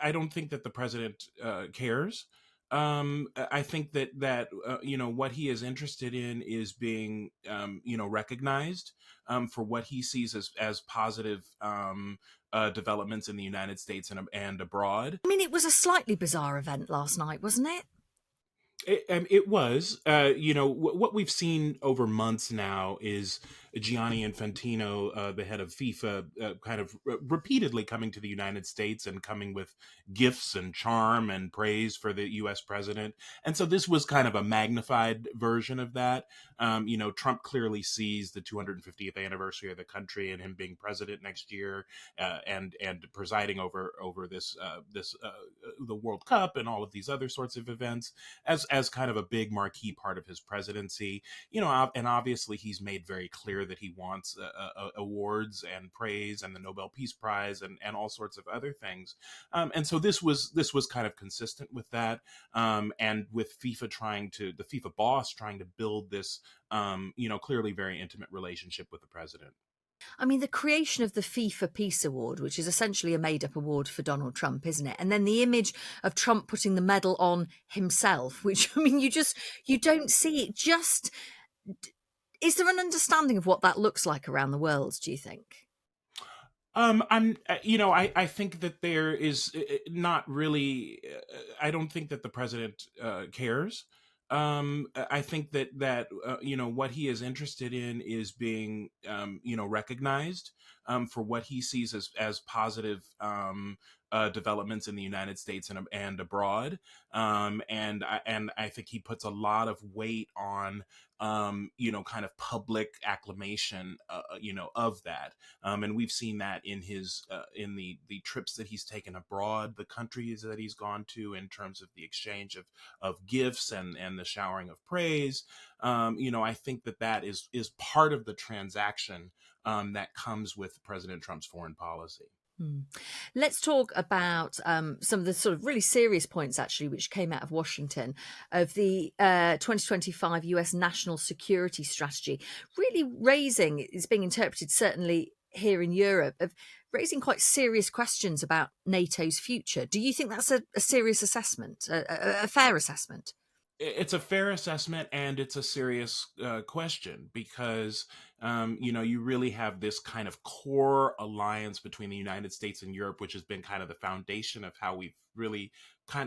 I don't think that the president cares. I think that what he is interested in is being recognized for what he sees as positive developments in the United States and abroad. I mean, it was a slightly bizarre event last night, wasn't it? It was, what we've seen over months now is Gianni Infantino, the head of FIFA, kind of repeatedly coming to the United States and coming with gifts and charm and praise for the U.S. president. And so this was kind of a magnified version of that. Trump clearly sees the 250th anniversary of the country and him being president next year, and presiding over the World Cup and all of these other sorts of events as kind of a big marquee part of his presidency. And obviously he's made very clear that he wants awards and praise and the Nobel Peace Prize and all sorts of other things. And so this was kind of consistent with that. And with the FIFA boss trying to build this, clearly very intimate relationship with the president. I mean, the creation of the FIFA Peace Award, which is essentially a made up award for Donald Trump, isn't it? And then the image of Trump putting the medal on himself, which, I mean, you don't see it. Is there an understanding of what that looks like around the world, do you think? I think that there is not really. I don't think that the president cares. I think that what he is interested in is being recognized for what he sees as positive developments in the United States and abroad. And I think he puts a lot of weight on kind of public acclamation of that. And we've seen that in his in the trips that he's taken abroad, the countries that he's gone to, in terms of the exchange of gifts and the showering of praise. I think that is part of the transaction that comes with President Trump's foreign policy. Hmm. Let's talk about some of the sort of really serious points, actually, which came out of Washington of the 2025 US national security strategy, really raising, it's being interpreted certainly here in Europe, of raising quite serious questions about NATO's future. Do you think that's a serious assessment, a fair assessment? It's a fair assessment, and it's a serious question because you really have this kind of core alliance between the United States and Europe, which has been kind of the foundation of how we've really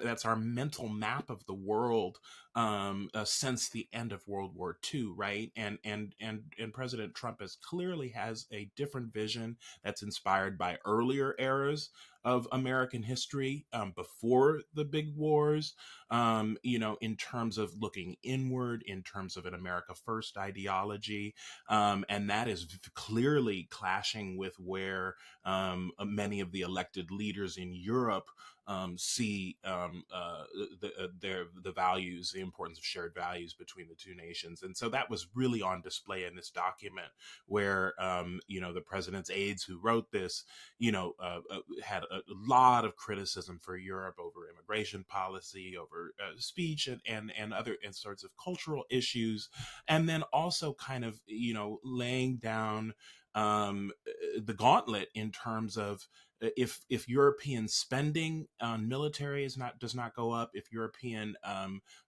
that's our mental map of the world since the end of World War II, right? And President Trump has a different vision that's inspired by earlier eras of American history, before the big wars, in terms of looking inward, in terms of an America First ideology. And that is clearly clashing with where many of the elected leaders in Europe see the values, the importance of shared values between the two nations. And so that was really on display in this document, where the president's aides who wrote this, had a lot of criticism for Europe over immigration policy, over speech, and other sorts of cultural issues, and then also kind of laying down the gauntlet in terms of, if European spending on military does not go up, if European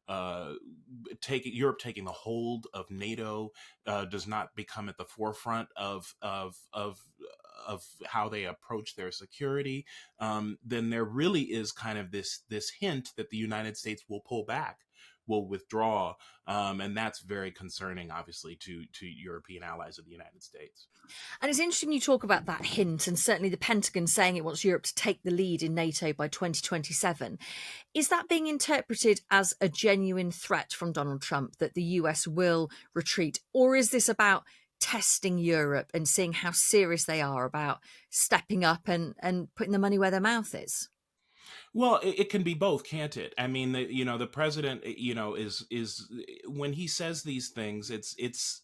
Europe taking the hold of NATO does not become at the forefront of how they approach their security, then there really is kind of this hint that the United States will pull back, will withdraw, and that's very concerning, obviously, to European allies of the United States. And it's interesting you talk about that hint, and certainly the Pentagon saying it wants Europe to take the lead in NATO by 2027. Is that being interpreted as a genuine threat from Donald Trump that the US will retreat? Or is this about testing Europe and seeing how serious they are about stepping up and putting the money where their mouth is? Well, it can be both, can't it? I mean, the president, is when he says these things, it's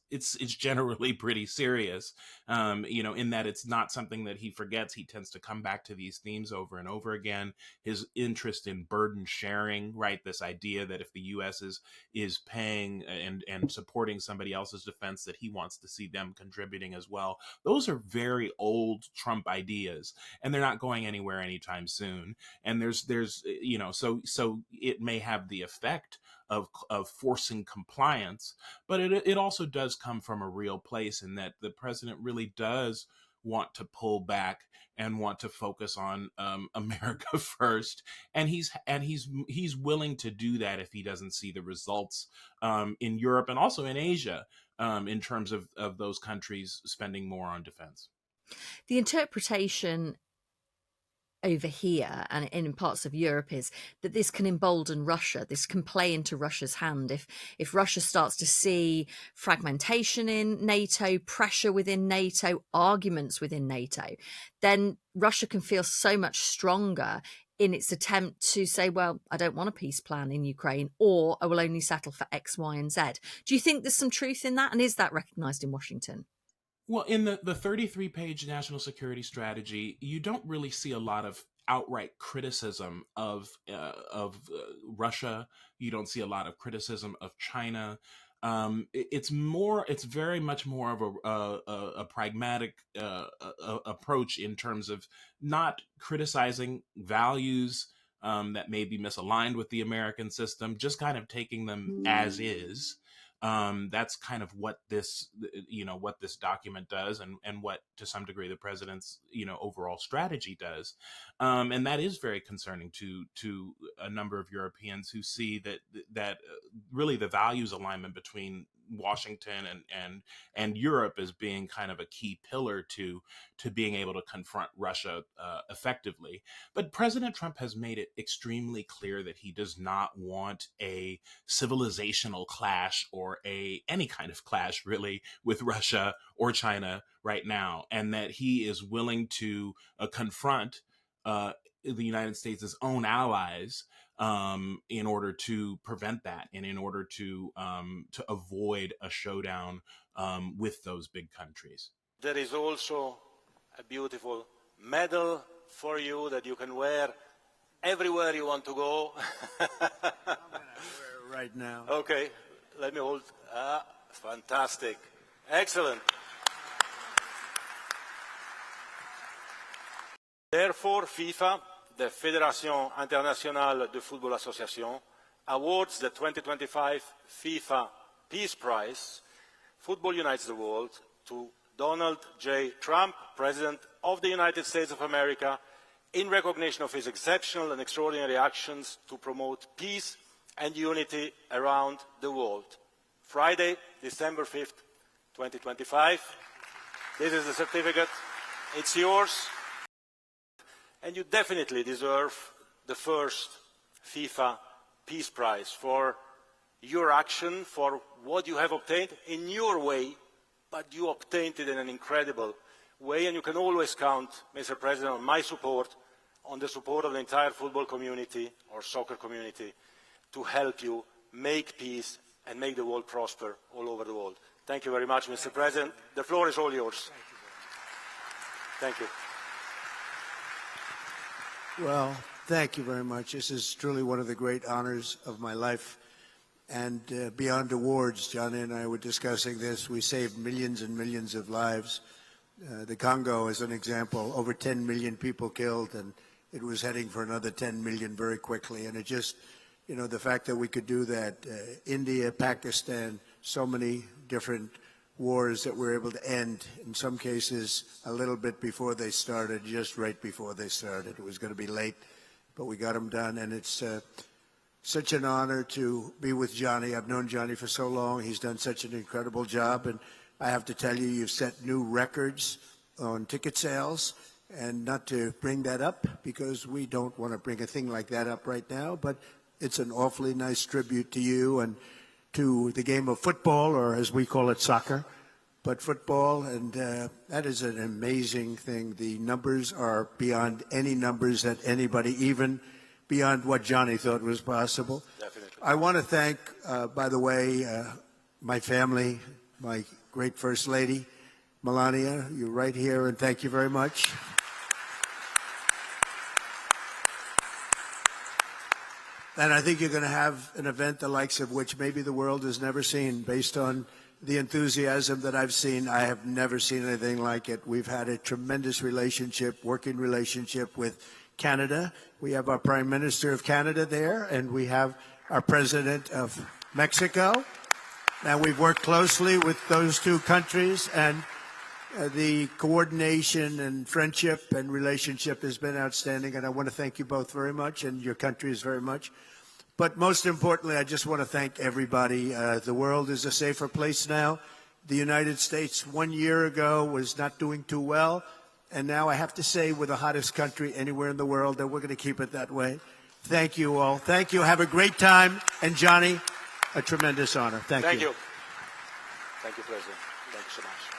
generally pretty serious. In that it's not something that he forgets. He tends to come back to these themes over and over again. His interest in burden sharing, right? This idea that if the U.S. is paying and supporting somebody else's defense, that he wants to see them contributing as well. Those are very old Trump ideas, and they're not going anywhere anytime soon. And and there's so it may have the effect of forcing compliance, but it also does come from a real place in that the president really does want to pull back and want to focus on America first, and he's willing to do that if he doesn't see the results in Europe and also in Asia, in terms of those countries spending more on defense. The interpretation over here and in parts of Europe is that this can embolden Russia. This can play into Russia's hand if Russia starts to see fragmentation in NATO, pressure within NATO, arguments within NATO, then Russia can feel so much stronger in its attempt to say, well, I don't want a peace plan in Ukraine, or I will only settle for X, Y, and Z. Do you think there's some truth in that? And is that recognized in Washington? Well, in the 33-page national security strategy, you don't really see a lot of outright criticism of Russia. You don't see a lot of criticism of China. It's very much more of a pragmatic approach in terms of not criticizing values that may be misaligned with the American system, just kind of taking them as is. That's kind of what this document does, and what to some degree the president's overall strategy does, and that is very concerning to a number of Europeans who see that really the values alignment between Washington and Europe as being kind of a key pillar to being able to confront Russia effectively. But President Trump has made it extremely clear that he does not want a civilizational clash or any kind of clash really with Russia or China right now, and that he is willing to confront the United States' own allies in order to prevent that, and in order to avoid a showdown with those big countries. There is also a beautiful medal for you that you can wear everywhere you want to go. I'm going to wear it right now. Okay, let me hold. Fantastic. Excellent. Therefore, FIFA, the Fédération Internationale de Football Association, awards the 2025 FIFA Peace Prize, Football Unites the World, to Donald J. Trump, President of the United States of America, in recognition of his exceptional and extraordinary actions to promote peace and unity around the world. Friday, December 5th, 2025. This is the certificate. It's yours. And you definitely deserve the first FIFA Peace Prize for your action, for what you have obtained in your way, but you obtained it in an incredible way, and you can always count, Mr. President, on my support, on the support of the entire football community or soccer community to help you make peace and make the world prosper all over the world. Thank you very much, Mr. President. The floor is all yours. Thank you. Well, thank you very much. This is truly one of the great honors of my life. And beyond awards, Johnny and I were discussing this. We saved millions and millions of lives. The Congo, as an example, over 10 million people killed, and it was heading for another 10 million very quickly. And it just, the fact that we could do that, India, Pakistan, so many different wars that we're able to end, in some cases a little bit before they started, just right before they started. It was going to be late, but we got them done, and it's such an honor to be with Johnny. I've known Johnny for so long. He's done such an incredible job, and I have to tell you, you've set new records on ticket sales, and not to bring that up, because we don't want to bring a thing like that up right now, but it's an awfully nice tribute to you and to the game of football, or as we call it, soccer, but football, and that is an amazing thing. The numbers are beyond any numbers that anybody, even beyond what Johnny thought was possible. Definitely. I want to thank, by the way, my family, my great First Lady, Melania. You're right here, and thank you very much. And I think you're going to have an event the likes of which maybe the world has never seen. Based on the enthusiasm that I've seen, I have never seen anything like it. We've had a tremendous relationship, working relationship with Canada. We have our Prime Minister of Canada there, and we have our President of Mexico. And we've worked closely with those two countries, and the coordination and friendship and relationship has been outstanding. And I want to thank you both very much, and your countries very much. But most importantly, I just want to thank everybody. The world is a safer place now. The United States 1 year ago was not doing too well. And now I have to say we're the hottest country anywhere in the world, and we're going to keep it that way. Thank you all. Thank you. Have a great time. And Johnny, a tremendous honor. Thank you. Thank you, President. Thank you so much.